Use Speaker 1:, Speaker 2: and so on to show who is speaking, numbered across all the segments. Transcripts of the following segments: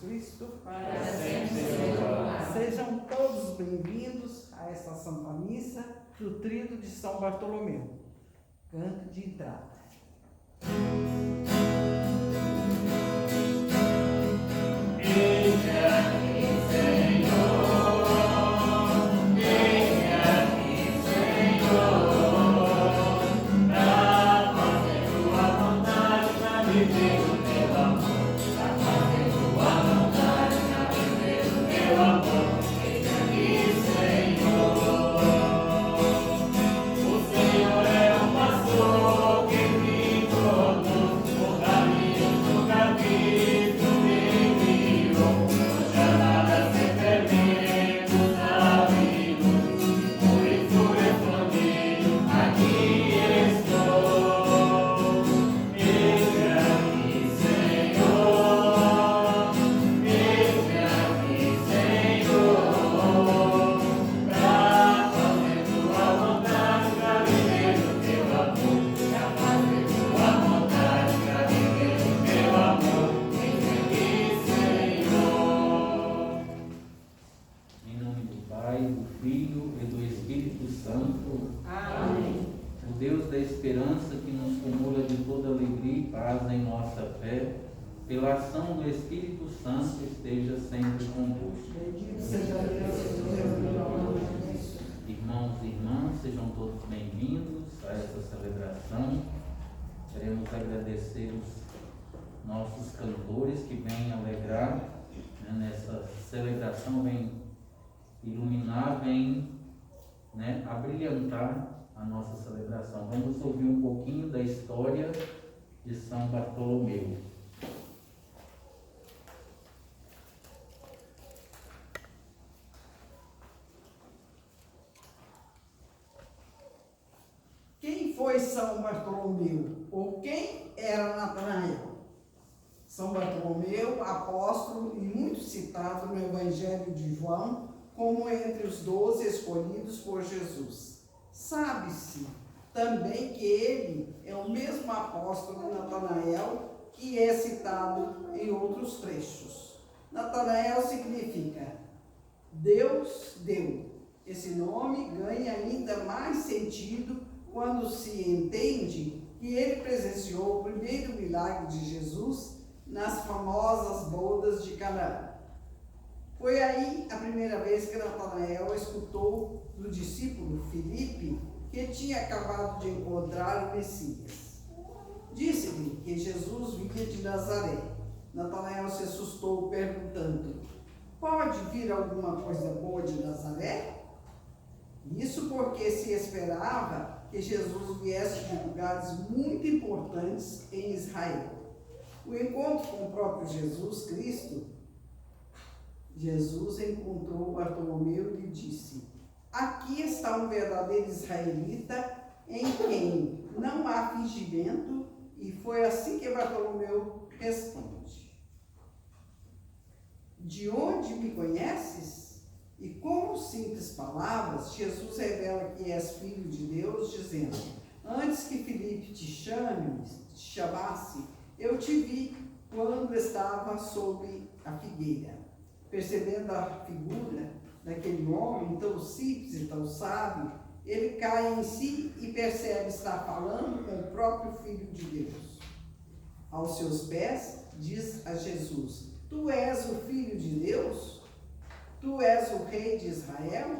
Speaker 1: Cristo.
Speaker 2: Para sempre seja louvado.
Speaker 1: Sejam todos bem-vindos a esta Santa Missa do Tríduo de São Bartolomeu. Canto de entrada.
Speaker 3: Pela ação do Espírito Santo esteja sempre convosco. Irmãos e irmãs, sejam todos bem-vindos a essa celebração. Queremos agradecer os nossos cantores que vêm alegrar, nessa celebração, vêm iluminar, vêm abrilhantar a nossa celebração. Vamos ouvir um pouquinho da história de São Bartolomeu.
Speaker 1: Quem foi São Bartolomeu? Ou quem era Natanael? São Bartolomeu, apóstolo e muito citado no Evangelho de João, como entre os 12 escolhidos por Jesus. Sabe-se também que ele é o mesmo apóstolo Natanael que é citado em outros trechos. Natanael significa Deus deu. Esse nome ganha ainda mais sentido quando se entende que ele presenciou o primeiro milagre de Jesus nas famosas bodas de Canaã. Foi aí a primeira vez que Natanael escutou do discípulo Filipe, que tinha acabado de encontrar o Messias. Disse-lhe que Jesus vinha de Nazaré. Natanael se assustou, perguntando: pode vir alguma coisa boa de Nazaré? Isso porque se esperava que Jesus viesse de lugares muito importantes em Israel. O encontro com o próprio Jesus Cristo, Jesus encontrou Bartolomeu e lhe disse: aqui está um verdadeiro israelita em quem não há fingimento. E foi assim que Bartolomeu responde: de onde me conheces? E com simples palavras, Jesus revela que és filho de Deus, dizendo: antes que Filipe te chamasse, eu te vi quando estava sob a figueira. Percebendo a figura daquele homem tão simples e tão sábio, ele cai em si e percebe estar falando com o próprio Filho de Deus. Aos seus pés, diz a Jesus: tu és o Filho de Deus? Tu és o Rei de Israel?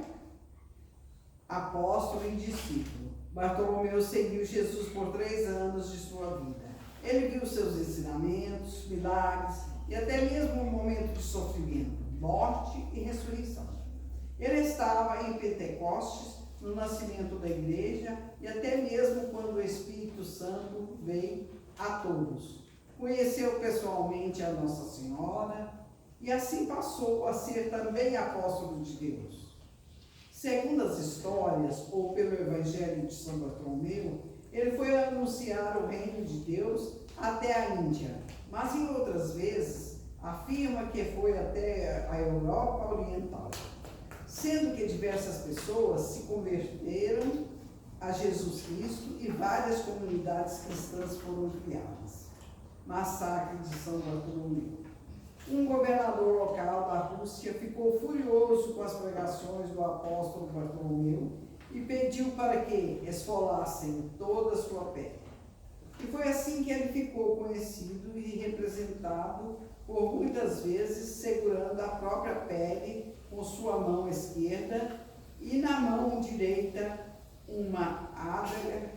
Speaker 1: Apóstolo e discípulo, Bartolomeu seguiu Jesus por 3 anos de sua vida. Ele viu seus ensinamentos, milagres e até mesmo um momento de sofrimento, morte e ressurreição. Ele estava em Pentecostes, no nascimento da igreja e até mesmo quando o Espírito Santo veio a todos. Conheceu pessoalmente a Nossa Senhora e assim passou a ser também apóstolo de Deus. Segundo as histórias, ou pelo Evangelho de São Bartolomeu, ele foi anunciar o reino de Deus até a Índia, mas em outras vezes afirma que foi até a Europa Oriental, sendo que diversas pessoas se converteram a Jesus Cristo e várias comunidades cristãs foram criadas. Massacre de São Bartolomeu. Um governador local da Rússia ficou furioso com as pregações do apóstolo Bartolomeu e pediu para que esfolassem toda a sua pele. E foi assim que ele ficou conhecido e representado por muitas vezes segurando a própria pele com sua mão esquerda e na mão direita uma adaga,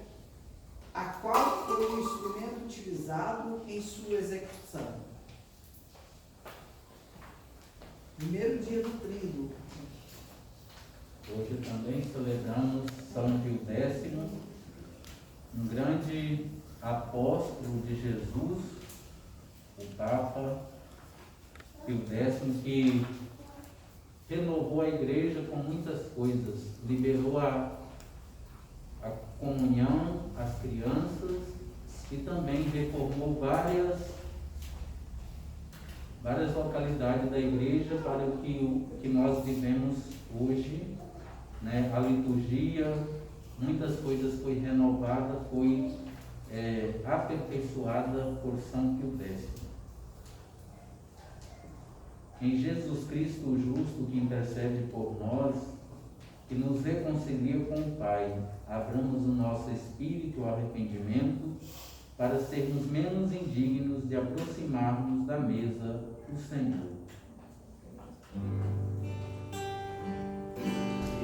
Speaker 1: a qual foi o instrumento utilizado em sua execução. Primeiro dia do trigo.
Speaker 3: Hoje também celebramos São Pio X, um grande apóstolo de Jesus, o Papa Pio X, que renovou a igreja com muitas coisas, liberou a comunhão às crianças e também reformou várias localidades da igreja para o que nós vivemos hoje, né? A liturgia, muitas coisas foi renovada, foi aperfeiçoada por São Pio X. Em Jesus Cristo, o justo que intercede por nós, que nos reconcilia com o Pai, abramos o nosso espírito ao arrependimento, para sermos menos indignos de aproximarmos da mesa do Senhor.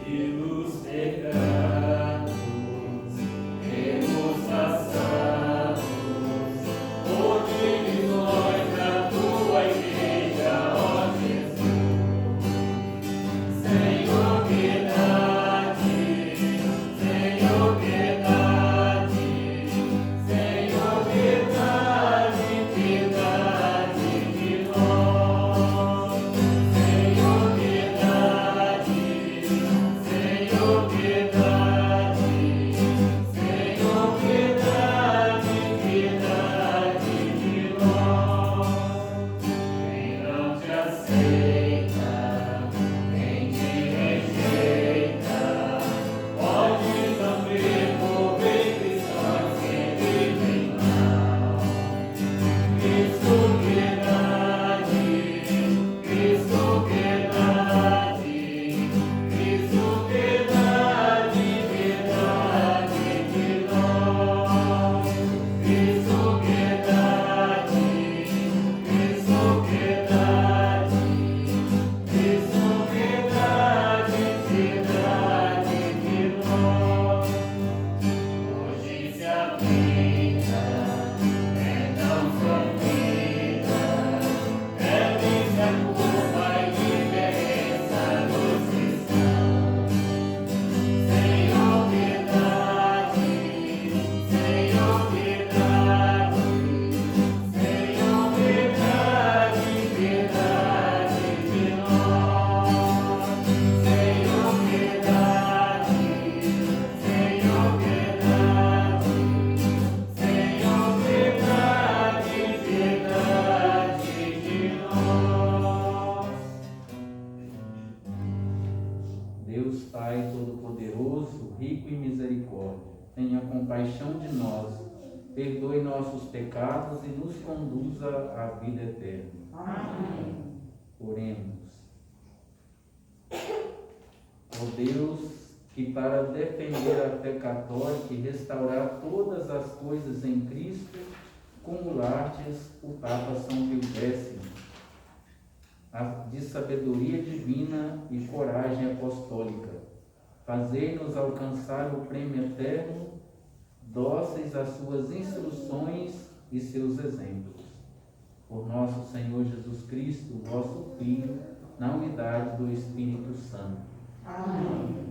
Speaker 2: E nos pecados temos passados, ouve nós na tua igreja, ó Jesus. Senhor, piedade, Senhor, piedade, Senhor, piedade, piedade de nós. Senhor, piedade, Senhor, piedade, Senhor, piedade, piedade de nós. Quem não te aceita, quem te rejeita, pode também morrer cristãos que vivem mal. Cristo, piedade, Cristo, piedade, Cristo, piedade, piedade de nós. Cristo, piedade, Cristo, piedade, Cristo, piedade, piedade de nós. Hoje se aplica, então sua vida, pede-se a culpa e diferença dos cristãos. Senhor, piedade, Senhor, piedade, Senhor, piedade, piedade de nós. Senhor, piedade, Senhor, piedade, Senhor, piedade, piedade de nós.
Speaker 3: Deus Pai Todo-Poderoso, rico em misericórdia, tenha compaixão de nós, perdoe nossos pecados e nos conduza à vida eterna.
Speaker 1: Amém.
Speaker 3: Oremos. Ó Deus, que para defender a fé católica e restaurar todas as coisas em Cristo, cumulastes o Papa São Pio X, de sabedoria divina e coragem apostólica, fazei-nos alcançar o prêmio eterno, dóceis às suas instruções e seus exemplos. Por nosso Senhor Jesus Cristo, vosso Filho, na unidade do Espírito Santo.
Speaker 1: Amém.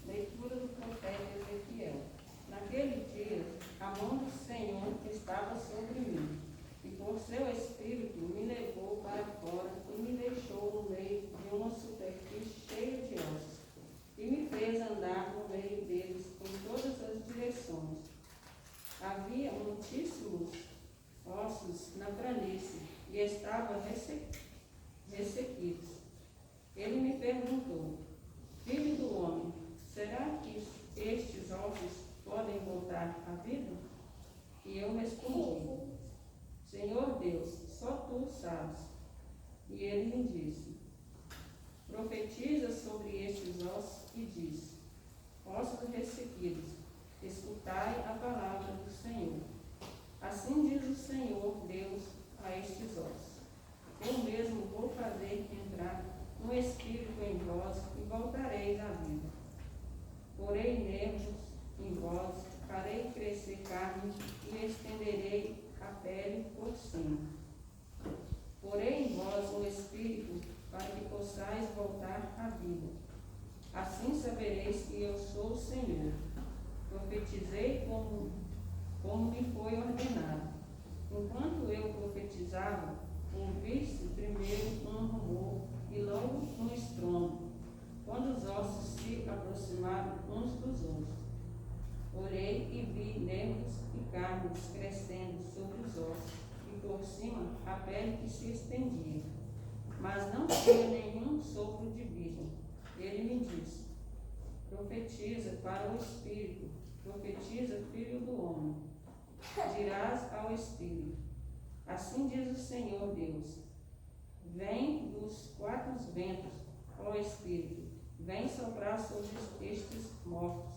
Speaker 4: Leitura do profeta Ezequiel. Naquele dia, a mão do Senhor estava sobre mim, e por seu espírito me levou para fora e me deixou no meio de uma superfície cheia de ossos, e me fez andar no meio deles em todas as direções. Havia muitíssimos ossos na planície e estavam ressequidos. Ele me perguntou: Filho do homem, será que estes ossos podem voltar à vida? E eu respondi: Senhor Deus, só tu sabes. E ele me disse: Profetiza sobre estes ossos e diz: Ossos ressequidos, escutai a palavra do Senhor. Assim diz o Senhor Deus a estes ossos: Eu mesmo vou fazer entrar um espírito em vós e voltareis à vida. Porei nervos em vós, farei crescer carne e estenderei a pele por cima. Porei em vós um espírito para que possais voltar à vida. Assim sabereis que eu sou o Senhor. Profetizei como me foi ordenado. Enquanto eu profetizava, ouvi-se primeiro um rumor e logo um estrondo, quando os ossos se aproximaram uns dos outros. Orei e vi nervos e carnes crescendo sobre os ossos, e por cima a pele que se estendia. Mas não tinha nenhum sopro de vida. Ele me disse: Profetiza para o Espírito, profetiza, filho do homem. Dirás ao Espírito: Assim diz o Senhor Deus: Vem dos quatro ventos, ó Espírito, vem soprar sobre estes mortos,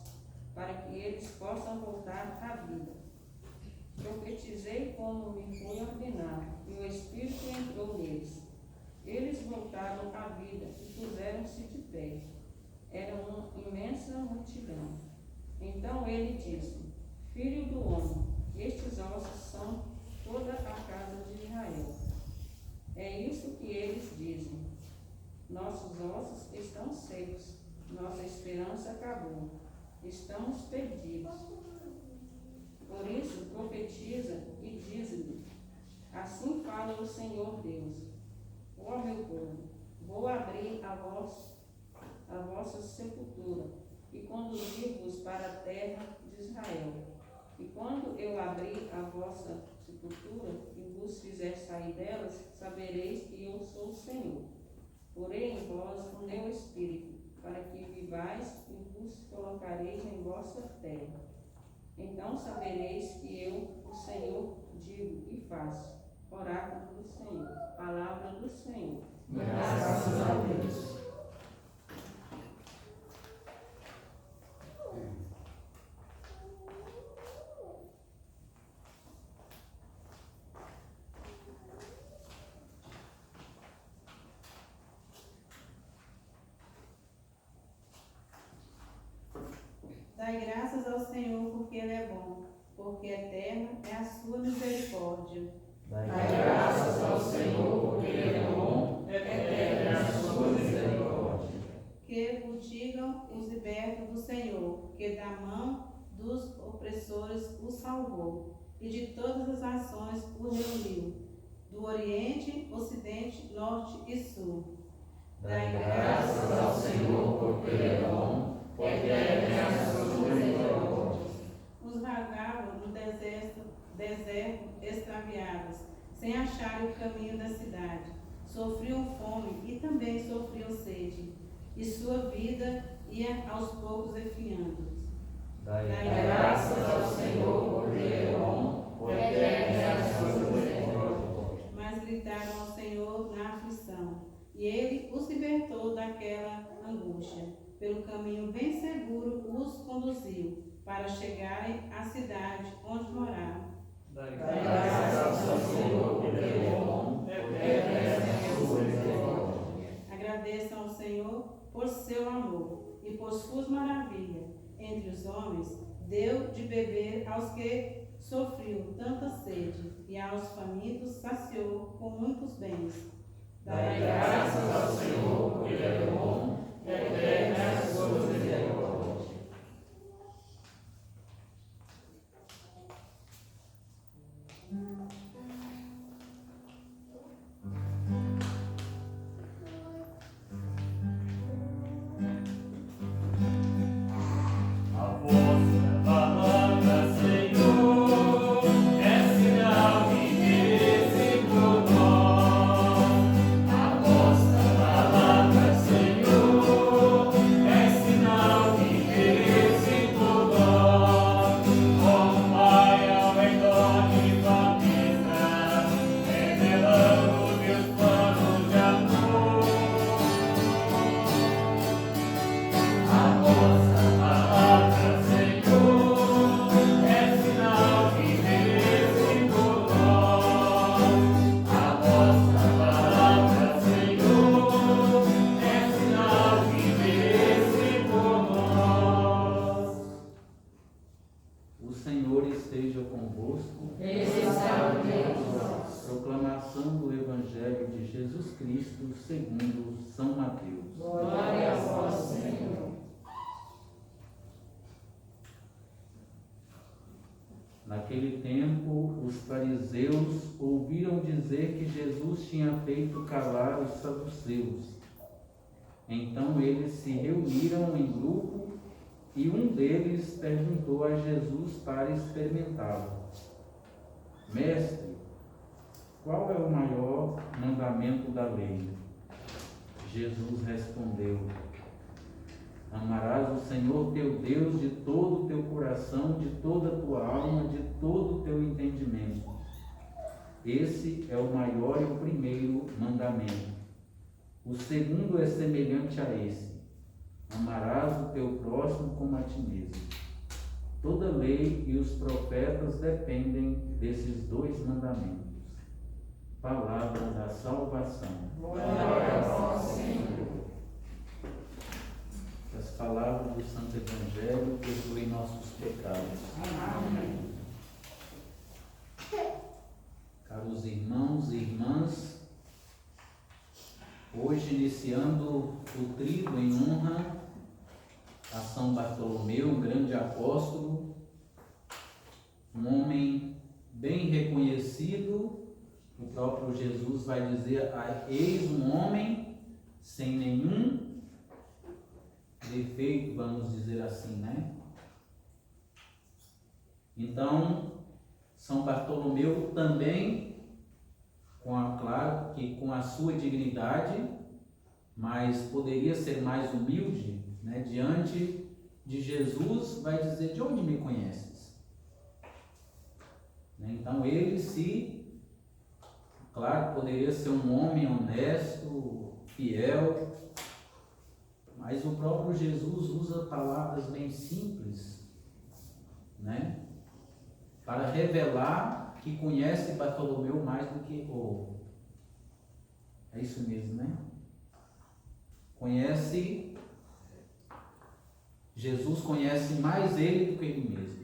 Speaker 4: para que eles possam voltar à vida. Profetizei como me foi ordenado, e o Espírito entrou neles. Eles voltaram à vida e puseram-se de pé. Era uma imensa multidão. Então ele disse: Filho do homem, estes ossos são toda a casa de Israel. É isso que eles dizem: Nossos ossos estão secos, nossa esperança acabou, estamos perdidos. Por isso profetiza e diz-lhe: Assim fala o Senhor Deus: Ó meu povo, vou abrir a vossa sepultura e conduzir-vos para a terra de Israel. E quando eu abrir a vossa sepultura e vos fizer sair delas, sabereis que eu sou o Senhor. Porei em vós o meu espírito, para que vivais e vos colocareis em vossa terra. Então sabereis que eu, o Senhor, digo e faço. Oráculo do Senhor. Palavra do Senhor.
Speaker 2: Graças a Deus.
Speaker 5: Dai graças ao Senhor, porque Ele é bom, porque eterna é a sua misericórdia.
Speaker 2: Dai graças ao Senhor, porque Ele é bom, eterna é a sua misericórdia.
Speaker 5: Que o digam os libertos do Senhor, que da mão dos opressores o salvou, e de todas as nações o reuniu, do Oriente, Ocidente, Norte e Sul.
Speaker 2: Dai graças ao Senhor, porque Ele é bom, eterna é a sua misericórdia.
Speaker 5: Os vagavam no deserto extraviados, sem achar o caminho da cidade. Sofriam fome e também sofriam sede, e sua vida ia aos poucos definhando.
Speaker 2: Dai graças ao Senhor, porque Ele é bom, eterna é a sua misericórdia.
Speaker 5: Mas gritaram ao Senhor na aflição, e Ele os libertou daquela angústia. Pelo caminho bem seguro os conduziu, para chegarem à cidade onde moravam.
Speaker 2: Dai graças ao Senhor, porque Ele é bom, eterna é a sua misericórdia.
Speaker 5: Agradeçam ao Senhor por seu amor e por suas maravilhas. Entre os homens, deu de beber aos que sofriam tanta sede, e aos famintos saciou com muitos bens.
Speaker 2: Dai graças ao Senhor, porque Ele é bom, eterna é a sua misericórdia. A vossa palavra, Senhor. necessário de nós.
Speaker 3: Proclamação do Evangelho de Jesus Cristo segundo São Mateus.
Speaker 2: Glória a vós, Senhor.
Speaker 3: Naquele tempo, os fariseus ouviram dizer que Jesus tinha feito calar os saduceus. Então eles se reuniram em grupo e um deles perguntou a Jesus para experimentá-lo: Mestre, qual é o maior mandamento da lei? Jesus respondeu: Amarás o Senhor teu Deus de todo o teu coração, de toda a tua alma, de todo o teu entendimento. Esse é o maior e o primeiro mandamento. O segundo é semelhante a esse: amarás o teu próximo como a ti mesmo. Toda a lei e os profetas dependem desses dois mandamentos. Palavra da salvação.
Speaker 2: Glória a vós, Senhor.
Speaker 3: Que as palavras do Santo Evangelho perdoem nossos pecados.
Speaker 2: Amém.
Speaker 3: Caros irmãos e irmãs, hoje iniciando o trido em honra a São Bartolomeu, um grande apóstolo, um homem bem reconhecido. O próprio Jesus vai dizer: eis um homem sem nenhum defeito, vamos dizer assim, né? Então, São Bartolomeu também, claro que com a sua dignidade, mas poderia ser mais humilde, né? Diante de Jesus, vai dizer: de onde me conheces? Então ele claro, poderia ser um homem honesto, fiel, mas o próprio Jesus usa palavras bem simples, né? Para revelar que conhece Bartolomeu mais do que é isso mesmo, né? Jesus conhece mais ele do que ele mesmo.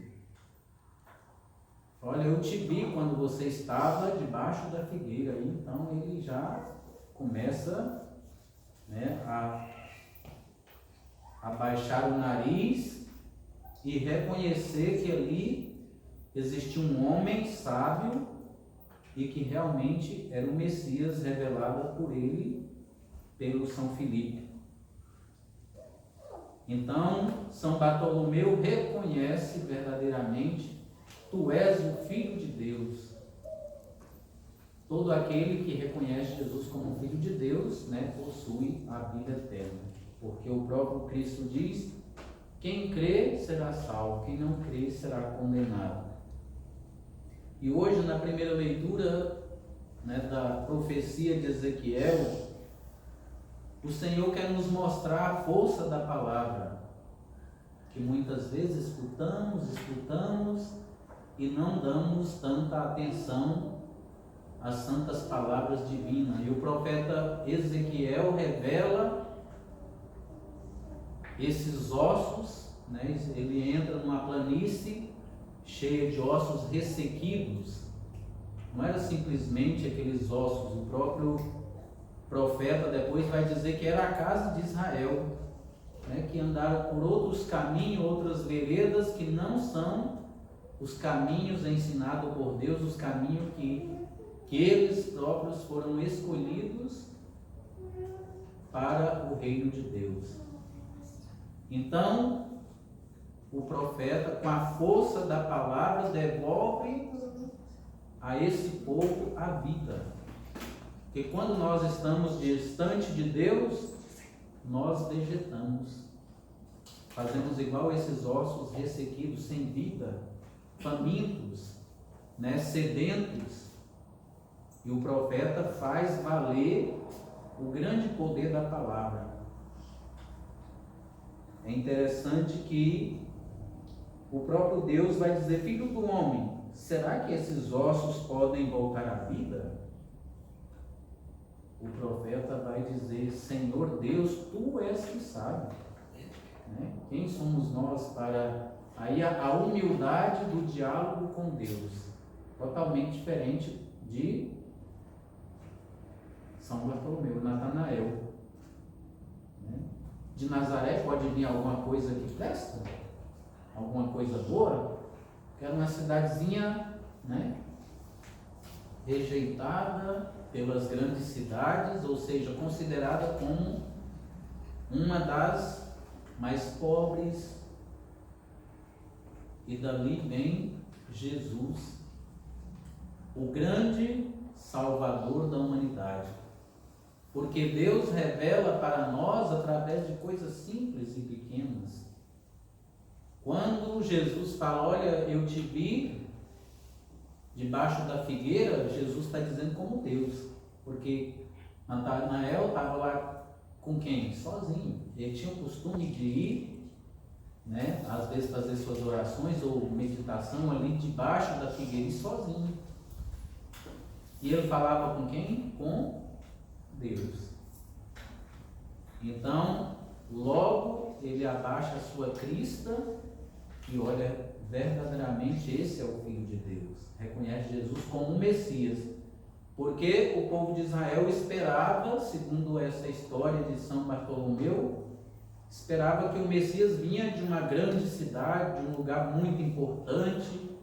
Speaker 3: Olha, eu te vi quando você estava debaixo da figueira. Então ele já começa, né, a baixar o nariz e reconhecer que ali existia um homem sábio e que realmente era o Messias revelado por ele, pelo São Filipe. Então, São Bartolomeu reconhece verdadeiramente: tu és o Filho de Deus. Todo aquele que reconhece Jesus como Filho de Deus, né, possui a vida eterna. Porque o próprio Cristo diz: quem crê será salvo, quem não crê será condenado. E hoje, na primeira leitura, né, da profecia de Ezequiel, o Senhor quer nos mostrar a força da palavra, que muitas vezes escutamos e não damos tanta atenção às santas palavras divinas. E o profeta Ezequiel revela esses ossos, né? Ele entra numa planície cheia de ossos ressequidos. Não era simplesmente aqueles ossos. O próprio profeta depois vai dizer que era a casa de Israel, né? Que andaram por outros caminhos, outras veredas que não são os caminhos ensinados por Deus, os caminhos que eles próprios foram escolhidos para o reino de Deus. Então, o profeta, com a força da palavra, devolve a esse povo a vida. Porque quando nós estamos distante de Deus, nós vegetamos. Fazemos igual esses ossos ressequidos, sem vida, famintos, né, sedentos. E o profeta faz valer o grande poder da palavra. É interessante que o próprio Deus vai dizer: filho do homem, será que esses ossos podem voltar à vida? O profeta vai dizer: Senhor Deus, tu és que sabe. Né? Quem somos nós para... Aí a humildade do diálogo com Deus. totalmente diferente de São Bartolomeu, Natanael. Né? De Nazaré pode vir alguma coisa que presta? Alguma coisa boa? Que era uma cidadezinha, né, rejeitada pelas grandes cidades, ou seja, considerada como uma das mais pobres. E dali vem Jesus, o grande Salvador da humanidade. Porque Deus revela para nós através de coisas simples e pequenas. Quando Jesus fala, olha, eu te vi debaixo da figueira, Jesus está dizendo como Deus. Porque Natanael estava lá com quem? Sozinho. Ele tinha o costume de ir, né, às vezes fazer suas orações ou meditação ali debaixo da figueira, sozinho. E ele falava com quem? Com Deus. Então, logo ele abaixa a sua crista e olha, verdadeiramente esse é o Filho de Deus. Reconhece Jesus como o Messias. Porque o povo de Israel esperava, segundo essa história de São Bartolomeu, esperava que o Messias vinha de uma grande cidade, de um lugar muito importante,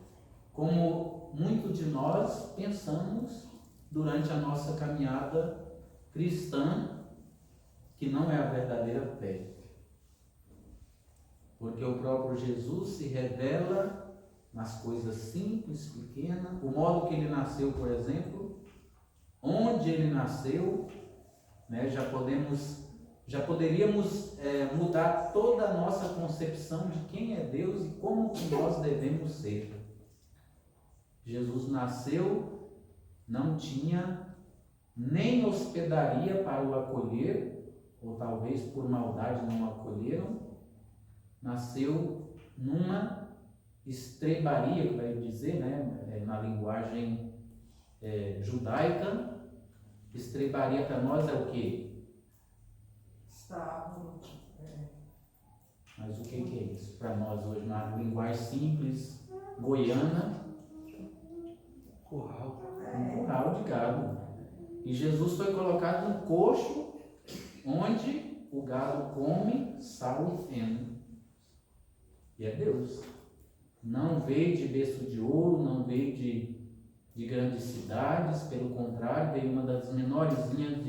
Speaker 3: como muitos de nós pensamos durante a nossa caminhada cristã, que não é a verdadeira fé. Porque o próprio Jesus se revela nas coisas simples, pequenas, o modo que ele nasceu, por exemplo, onde ele nasceu, né, já poderíamos mudar toda a nossa concepção de quem é Deus e como que nós devemos ser. Jesus nasceu, não tinha nem hospedaria para o acolher, ou talvez por maldade não o acolheram. Nasceu numa estrebaria, que vai dizer, né, na linguagem judaica. Estrebaria para nós é o quê?
Speaker 1: Estábulo.
Speaker 3: Mas o que é isso para nós hoje, na linguagem simples, goiana?
Speaker 2: Curral.
Speaker 3: Um curral de gado. E Jesus foi colocado num coxo onde o gado come sal e feno. E é Deus. Não veio de berço de ouro, não veio de grandes cidades, pelo contrário, veio uma das menorzinhas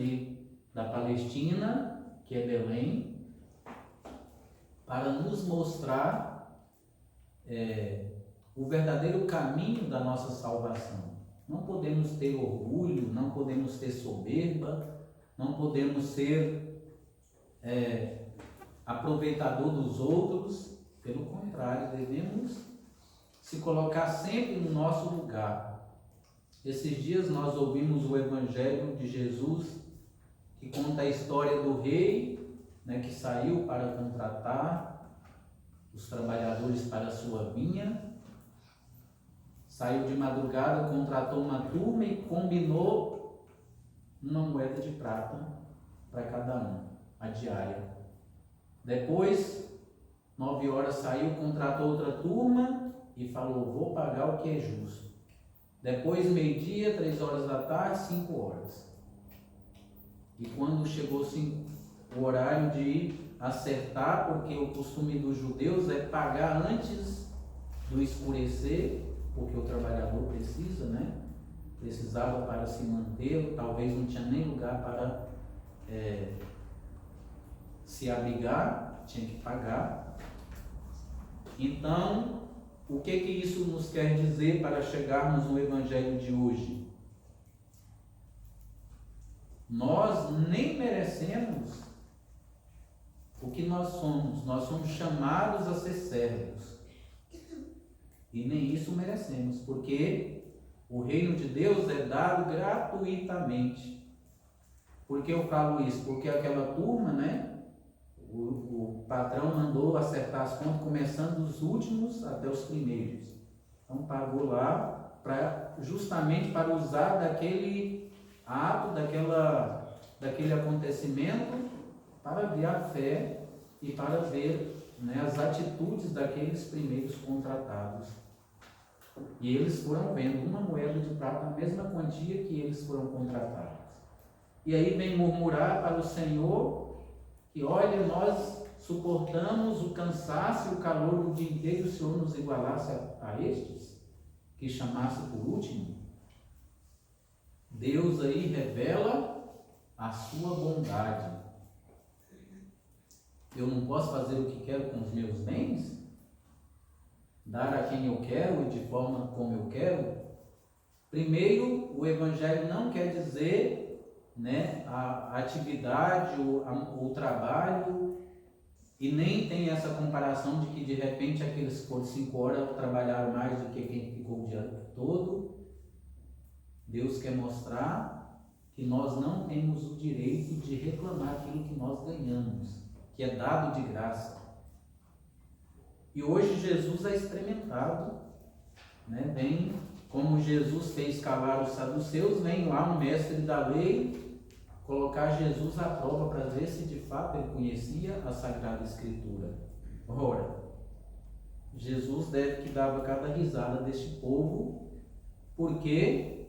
Speaker 3: da Palestina, que é Belém, para nos mostrar o verdadeiro caminho da nossa salvação. Não podemos ter orgulho, não podemos ter soberba, não podemos ser aproveitador dos outros. Pelo contrário, devemos se colocar sempre no nosso lugar. Esses dias nós ouvimos o Evangelho de Jesus, que conta a história do rei, né, que saiu para contratar os trabalhadores para a sua vinha. Saiu de madrugada, contratou uma turma e combinou uma moeda de prata para cada um, a diária. Depois, 9 horas saiu, contratou outra turma e falou, vou pagar o que é justo. Depois, meio-dia, 3 horas da tarde, 5 horas. E quando chegou o horário de acertar, porque o costume dos judeus é pagar antes do escurecer, porque o trabalhador precisa, né? Precisava para se manter, talvez não tinha nem lugar para se abrigar, tinha que pagar. Então, o que isso nos quer dizer para chegarmos no Evangelho de hoje? Nós nem merecemos o que nós somos chamados a ser servos. E nem isso merecemos, porque o reino de Deus é dado gratuitamente. Por que eu falo isso? Porque aquela turma, né? O patrão mandou acertar as contas, começando dos últimos até os primeiros. Então pagou lá justamente para usar daquele ato, daquele acontecimento, para ver a fé e para ver, né, as atitudes daqueles primeiros contratados. E eles foram vendo uma moeda de prata, a mesma quantia que eles foram contratados. E aí vem murmurar para o Senhor que, olha, nós suportamos o cansaço e o calor do dia inteiro, e o Senhor nos igualasse a estes, que chamasse por último. Deus aí revela a sua bondade. Eu não posso fazer o que quero com os meus bens? Dar a quem eu quero e de forma como eu quero? Primeiro, o Evangelho não quer dizer, né, a atividade, o trabalho, e nem tem essa comparação de que de repente aqueles que foram 5 horas trabalharam mais do que quem ficou o dia todo. Deus quer mostrar que nós não temos o direito de reclamar aquilo que nós ganhamos, que é dado de graça. E hoje Jesus é experimentado, né? Vem, como Jesus fez calar os saduceus, vem lá um mestre da lei colocar Jesus à prova para ver se de fato ele conhecia a Sagrada Escritura. Ora, Jesus deve que dava cada risada deste povo, porque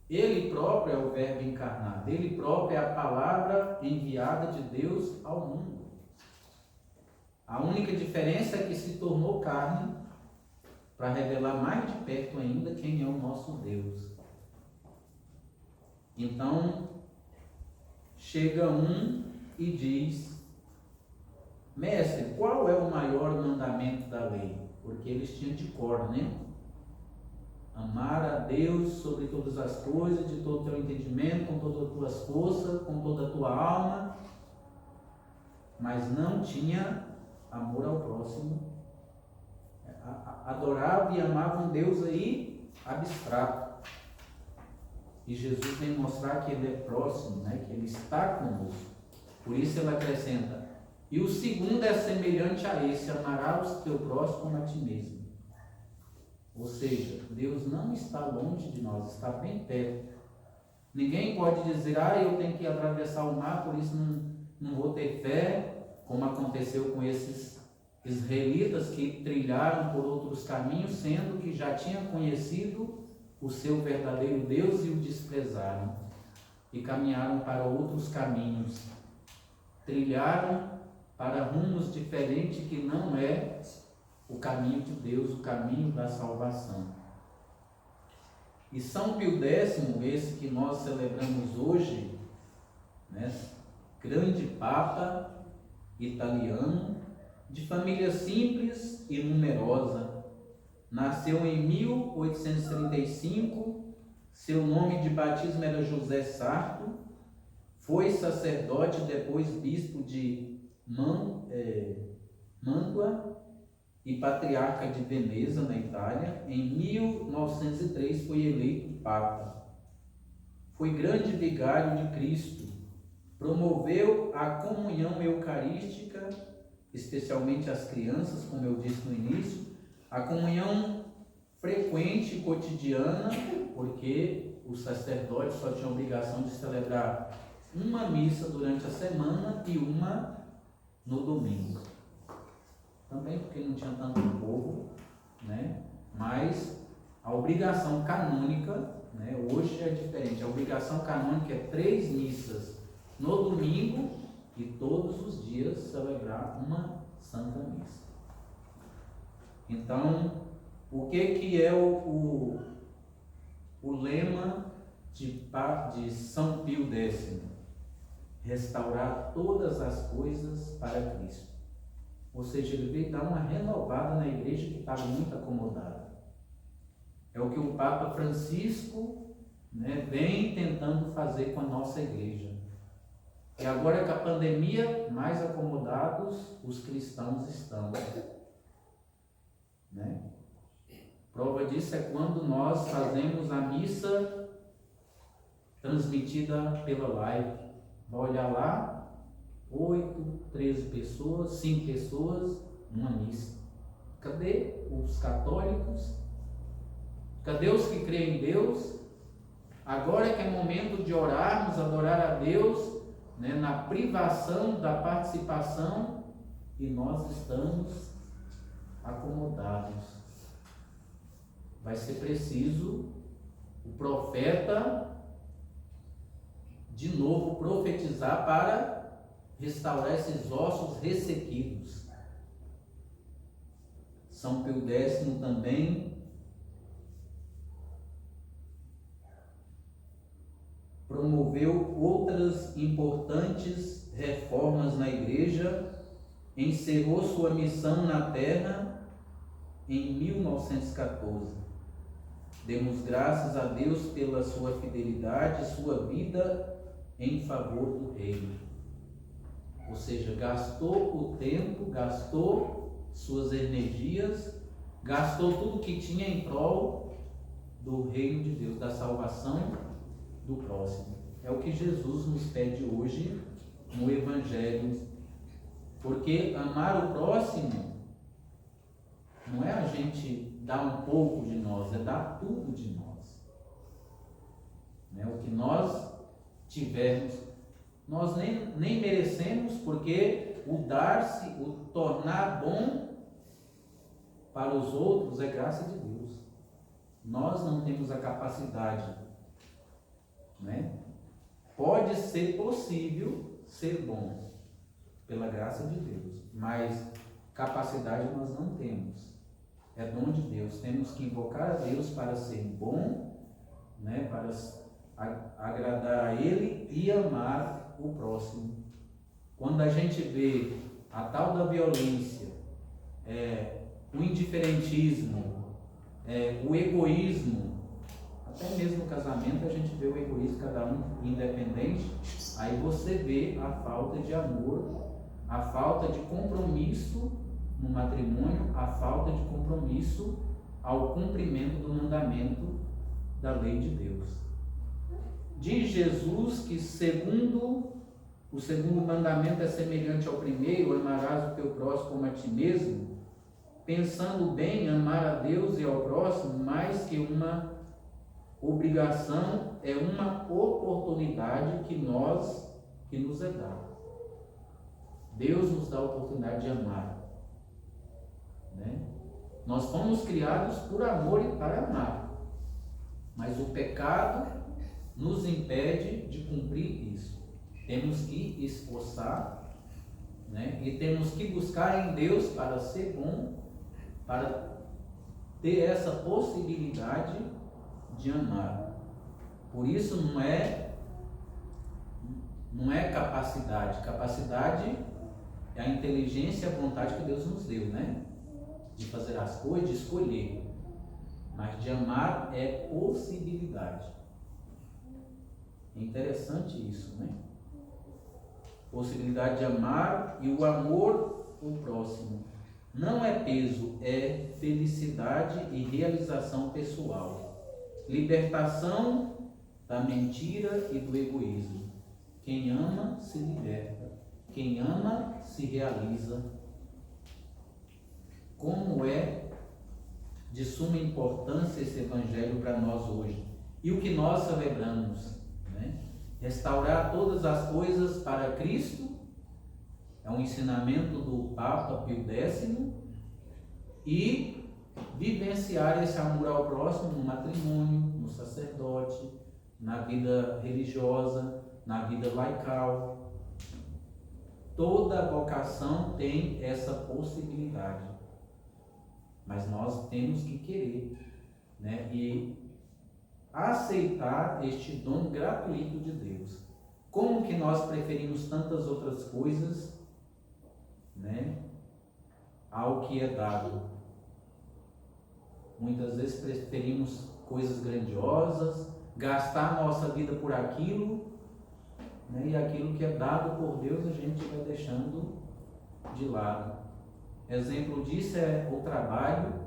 Speaker 3: ele próprio é o Verbo encarnado, ele próprio é a palavra enviada de Deus ao mundo. A única diferença é que se tornou carne para revelar mais de perto ainda quem é o nosso Deus. Então, chega um e diz: mestre, qual é o maior mandamento da lei? Porque eles tinham de cor, né? Amar a Deus sobre todas as coisas, de todo o teu entendimento, com todas as tuas forças, com toda a tua alma, mas não tinha amor ao próximo. Adorava e amava um Deus aí abstrato. E Jesus vem mostrar que ele é próximo, né? Que ele está conosco. Por isso ele acrescenta: e o segundo é semelhante a esse: amarás o teu próximo como a ti mesmo. Ou seja, Deus não está longe de nós, está bem perto. Ninguém pode dizer: eu tenho que atravessar o mar, por isso não vou ter fé, como aconteceu com esses israelitas que trilharam por outros caminhos, sendo que já tinham conhecido o seu verdadeiro Deus e o desprezaram, e caminharam para outros caminhos, trilharam para rumos diferentes que não é o caminho de Deus, o caminho da salvação. E São Pio X, esse que nós celebramos hoje, né, grande Papa italiano, de família simples e numerosa, nasceu em 1835, seu nome de batismo era José Sarto, foi sacerdote, depois bispo de Mântua e patriarca de Veneza, na Itália. Em 1903 foi eleito Papa. Foi grande vigário de Cristo, promoveu a comunhão eucarística, especialmente as crianças, como eu disse no início, a comunhão frequente e cotidiana, porque os sacerdotes só tinham a obrigação de celebrar uma missa durante a semana e uma no domingo. Também porque não tinha tanto povo, né? Mas a obrigação canônica, né, hoje é diferente. A obrigação canônica é 3 missas no domingo e todos os dias celebrar uma Santa Missa. Então, o que é o lema de São Pio X? Restaurar todas as coisas para Cristo. Ou seja, ele veio dar uma renovada na igreja que estava muito acomodada. É o que o Papa Francisco, né, vem tentando fazer com a nossa igreja. E agora que a pandemia, mais acomodados os cristãos estão, né? Prova disso é quando nós fazemos a missa transmitida pela live. Vai olhar lá, 8, 13 pessoas, 5 pessoas, uma missa. Cadê os católicos? Cadê os que creem em Deus? Agora que é momento de orarmos, adorar a Deus, né, na privação da participação, e nós estamos acomodados. vai ser preciso o profeta de novo profetizar para restaurar esses ossos ressequidos. São Pio X também promoveu outras importantes reformas na igreja, encerrou sua missão na terra em 1914. Demos graças a Deus pela sua fidelidade e sua vida em favor do reino. Ou seja, gastou o tempo, gastou suas energias, gastou tudo que tinha em prol do reino de Deus, da salvação do próximo. É o que Jesus nos pede hoje no Evangelho, porque amar o próximo não é a gente dar um pouco de nós, é dar tudo de nós. O que nós tivermos, nós nem merecemos, porque o dar-se, o tornar bom para os outros é graça de Deus. Nós não temos a capacidade, Pode ser possível ser bom pela graça de Deus, mas capacidade nós não temos. É dom de Deus. Temos que invocar a Deus para ser bom, para agradar a Ele e amar o próximo. Quando a gente vê a tal da violência, o indiferentismo, o egoísmo, até mesmo no casamento a gente vê o egoísmo, cada um independente, aí você vê a falta de amor, a falta de compromisso no matrimônio, a falta de compromisso ao cumprimento do mandamento da lei de Deus. Diz Jesus que o segundo mandamento é semelhante ao primeiro: amarás o teu próximo como a ti mesmo. Pensando bem, amar a Deus e ao próximo, mais que uma obrigação, é uma oportunidade que nos é dada. Deus nos dá a oportunidade de amar. Nós fomos criados por amor e para amar, mas o pecado nos impede de cumprir isso. Temos que esforçar, e temos que buscar em Deus para ser bom, para ter essa possibilidade de amar. Por isso não é capacidade. Capacidade é a inteligência e a vontade que Deus nos deu, de fazer as coisas, de escolher. Mas de amar é possibilidade. É interessante isso, Possibilidade de amar, e o amor o próximo não é peso, é felicidade e realização pessoal. Libertação da mentira e do egoísmo. Quem ama se liberta. Quem ama se realiza. Como é de suma importância esse Evangelho para nós hoje. E o que nós celebramos, Restaurar todas as coisas para Cristo, é um ensinamento do Papa Pio X, e vivenciar esse amor ao próximo no matrimônio, no sacerdote, na vida religiosa, na vida laical. Toda vocação tem essa possibilidade, mas nós temos que querer, e aceitar este dom gratuito de Deus. Como que nós preferimos tantas outras coisas, ao que é dado? Muitas vezes preferimos coisas grandiosas, gastar nossa vida por aquilo, e aquilo que é dado por Deus a gente vai deixando de lado. Exemplo disso é o trabalho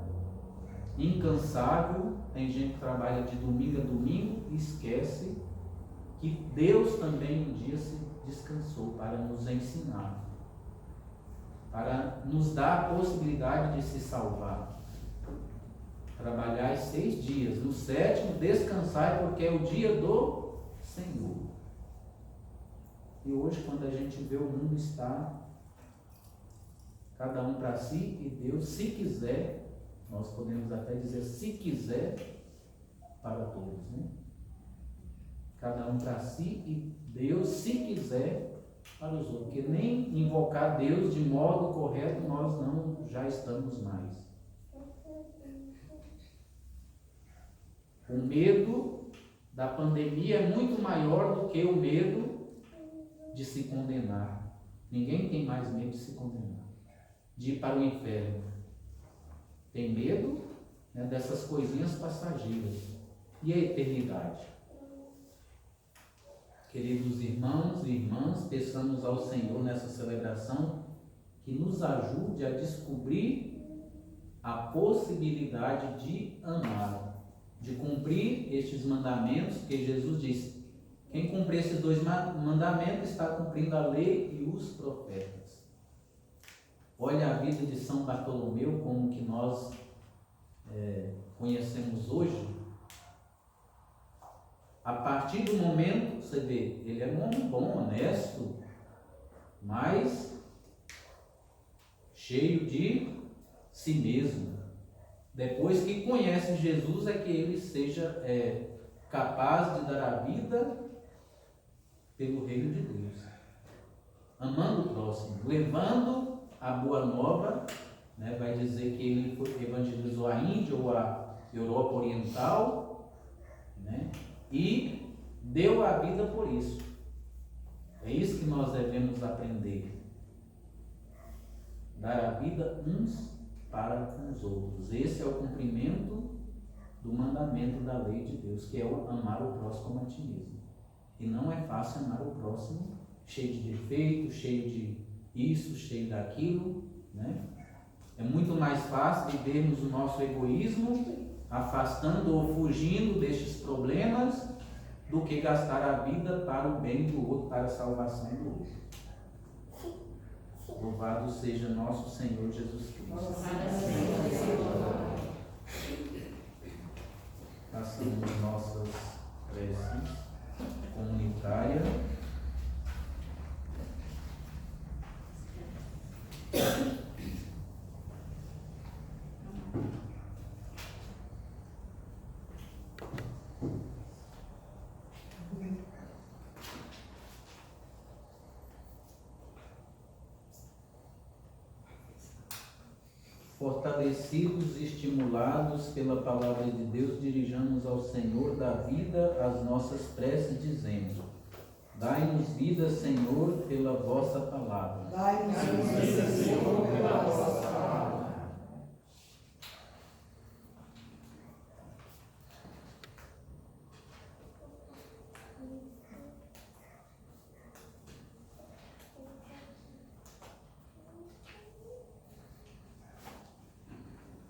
Speaker 3: incansável. Tem gente que trabalha de domingo a domingo e esquece que Deus também um dia se descansou para nos ensinar, para nos dar a possibilidade de se salvar. Trabalhar 6 dias, no 7º descansar, porque é o dia do Senhor. E hoje, quando a gente vê o mundo está cada um para si, e Deus, se quiser, Nós podemos até dizer, se quiser, para todos, né? Cada um para si e Deus, se quiser, para os outros. Porque nem invocar Deus de modo correto nós não já estamos mais. O medo da pandemia é muito maior do que o medo de se condenar. Ninguém tem mais medo de se condenar, de ir para o inferno. Tem medo, né, dessas coisinhas passageiras. E a eternidade? Queridos irmãos e irmãs, peçamos ao Senhor nessa celebração que nos ajude a descobrir a possibilidade de amar, de cumprir estes mandamentos, porque Jesus disse: quem cumprir esses 2 mandamentos está cumprindo a lei e os profetas. Olha a vida de São Bartolomeu, como que nós conhecemos hoje. A partir do momento, você vê, ele era um homem bom, honesto, mas cheio de si mesmo. Depois que conhece Jesus, é que ele seja capaz de dar a vida pelo reino de Deus, amando o próximo, levando a boa nova, né? Vai dizer que ele evangelizou a Índia ou a Europa Oriental, né? E deu a vida por isso. É isso que nós devemos aprender. Dar a vida uns para com os outros. Esse é o cumprimento do mandamento da lei de Deus, que é o amar o próximo como a ti mesmo. E não é fácil amar o próximo cheio de defeitos, cheio de isso, cheio daquilo, né? É muito mais fácil vivermos o nosso egoísmo, afastando ou fugindo destes problemas, do que gastar a vida para o bem do outro, para a salvação do outro. Louvado seja nosso Senhor Jesus Cristo. Façamos nossas preces comunitárias. Fortalecidos e estimulados pela palavra de Deus, dirijamos ao Senhor da vida as nossas preces, dizendo: dai-nos vida, Senhor, pela vossa palavra.
Speaker 1: Dai-nos vida, Senhor, pela vossa palavra.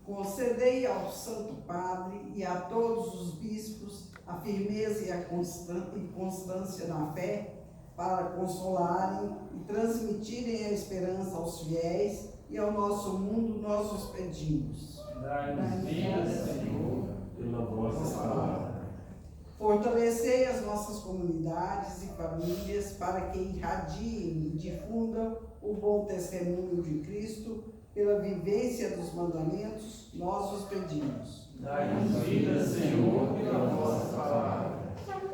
Speaker 1: Concedei ao Santo Padre e a todos os bispos a firmeza e a constância na fé, para consolarem e transmitirem a esperança aos fiéis e ao nosso mundo, nós os pedimos.
Speaker 2: Dai-nos vida, Senhor, pela vossa palavra.
Speaker 1: Fortalecei as nossas comunidades e famílias para que irradiem e difundam o bom testemunho de Cristo. Pela vivência dos mandamentos, nós os pedimos.
Speaker 2: Dai-nos vida, Senhor, pela vossa palavra.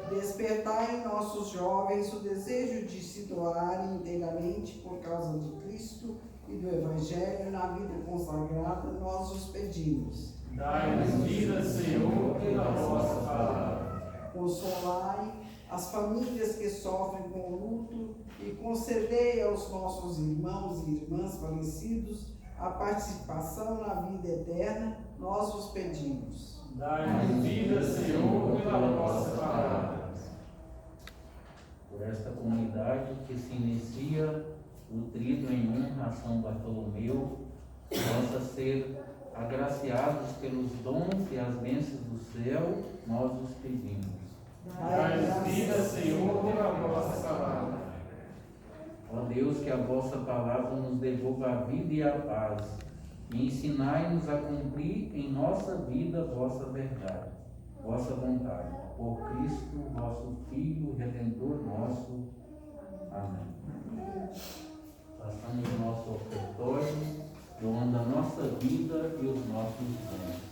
Speaker 1: Despertai em nossos jovens o desejo de se doarem inteiramente por causa de Cristo e do Evangelho na vida consagrada, nós os pedimos.
Speaker 2: Dai-nos vida, Senhor, pela vossa palavra.
Speaker 1: Consolai as famílias que sofrem com o luto e concedei aos nossos irmãos e irmãs falecidos a participação na vida eterna, nós os pedimos.
Speaker 2: Dai-nos vida, Senhor, pela vossa palavra.
Speaker 3: Por esta comunidade que se inicia o trido em honra a São Bartolomeu, possa ser agraciados pelos dons e as bênçãos do céu, nós os pedimos.
Speaker 2: Dai-nos vida, Senhor, pela vossa palavra.
Speaker 3: Ó Deus, que a vossa palavra nos devolva a vida e a paz, e ensinai-nos a cumprir em nossa vida a vossa verdade, vossa vontade. Por Cristo, vosso Filho, Redentor nosso. Amém. Passamos o nosso ofertório. doando a nossa vida e os nossos bens.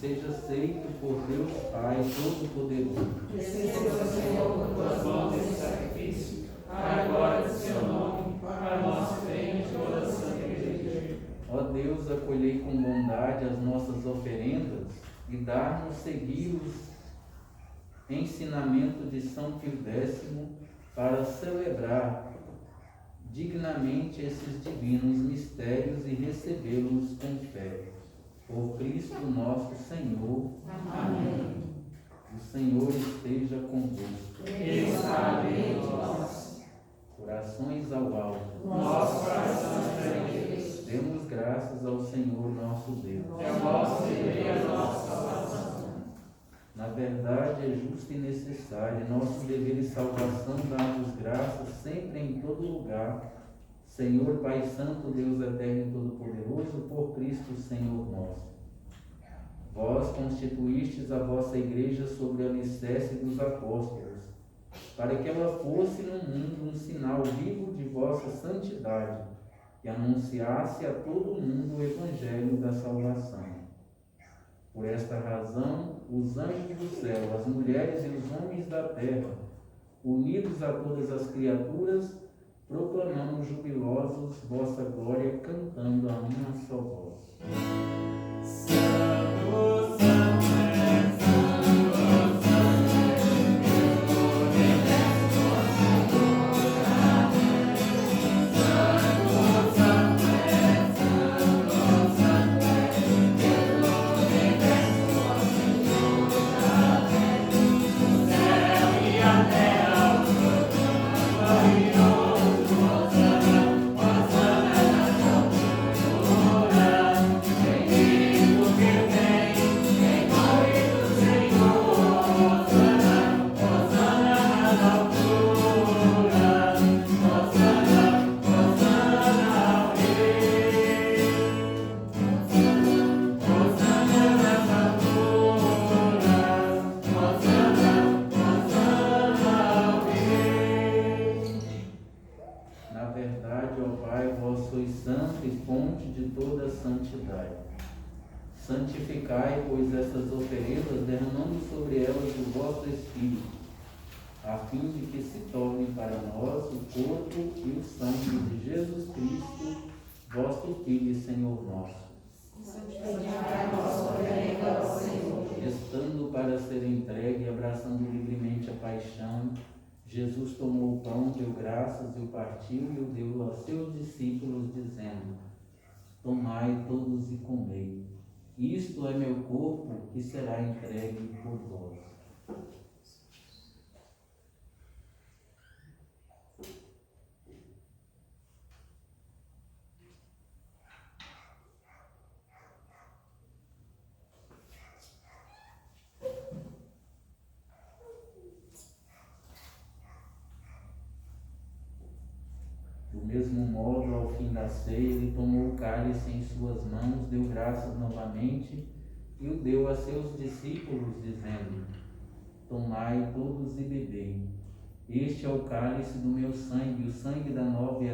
Speaker 3: Seja aceito por Deus Pai Todo-Poderoso.
Speaker 2: Receba, Senhor, por tuas mãos esse sacrifício, para a glória do seu nome, para nosso bem e de toda a santa igreja.
Speaker 3: Ó Deus, acolhei com bondade as nossas oferendas e dá-nos seguir os ensinamentos de São Pio X para celebrar dignamente esses divinos mistérios e recebê-los com fé. Por Cristo nosso Senhor.
Speaker 2: Amém.
Speaker 3: O Senhor esteja convosco.
Speaker 2: Ele está no meio de nós.
Speaker 3: Corações ao alto.
Speaker 2: Nosso coração está em Deus.
Speaker 3: Demos graças ao Senhor nosso Deus.
Speaker 2: É o nosso dever e a nossa salvação.
Speaker 3: Na verdade, é justo e necessário, nosso dever e salvação, dar-vos graças sempre em todo lugar, Senhor Pai Santo, Deus eterno e todo-poderoso, por Cristo Senhor nosso. Vós constituístes a vossa igreja sobre o alicerce dos apóstolos, para que ela fosse no mundo um sinal vivo de vossa santidade e anunciasse a todo mundo o evangelho da salvação. Por esta razão, os anjos do céu, as mulheres e os homens da terra, unidos a todas as criaturas, proclamamos jubilosos vossa glória, cantando a uma só voz.
Speaker 2: Santo, Santo é, Santo, Santo é, Deus do universo, Senhor. Amém. Santo, Santo é, Santo, Santo é, Deus do universo, Senhor. Amém. O céu e a terra gloriam.
Speaker 3: Na verdade, ó Pai, vós sois santo e fonte de toda a santidade. Santificai, pois, essas oferendas, derramando sobre elas o vosso Espírito, a fim de que se torne para nós o corpo e o sangue de Jesus Cristo, vosso Filho e Senhor nosso. Estando para ser entregue e abraçando livremente a paixão, Jesus tomou o pão, deu graças e o partiu e o deu aos seus discípulos, dizendo: tomai todos e comei. Isto é meu corpo que será entregue por vós. Do mesmo modo, ao fim da ceia, ele tomou o cálice em suas mãos, deu graças novamente e o deu a seus discípulos, dizendo: tomai todos e bebei. Este é o cálice do meu sangue, o sangue da nova e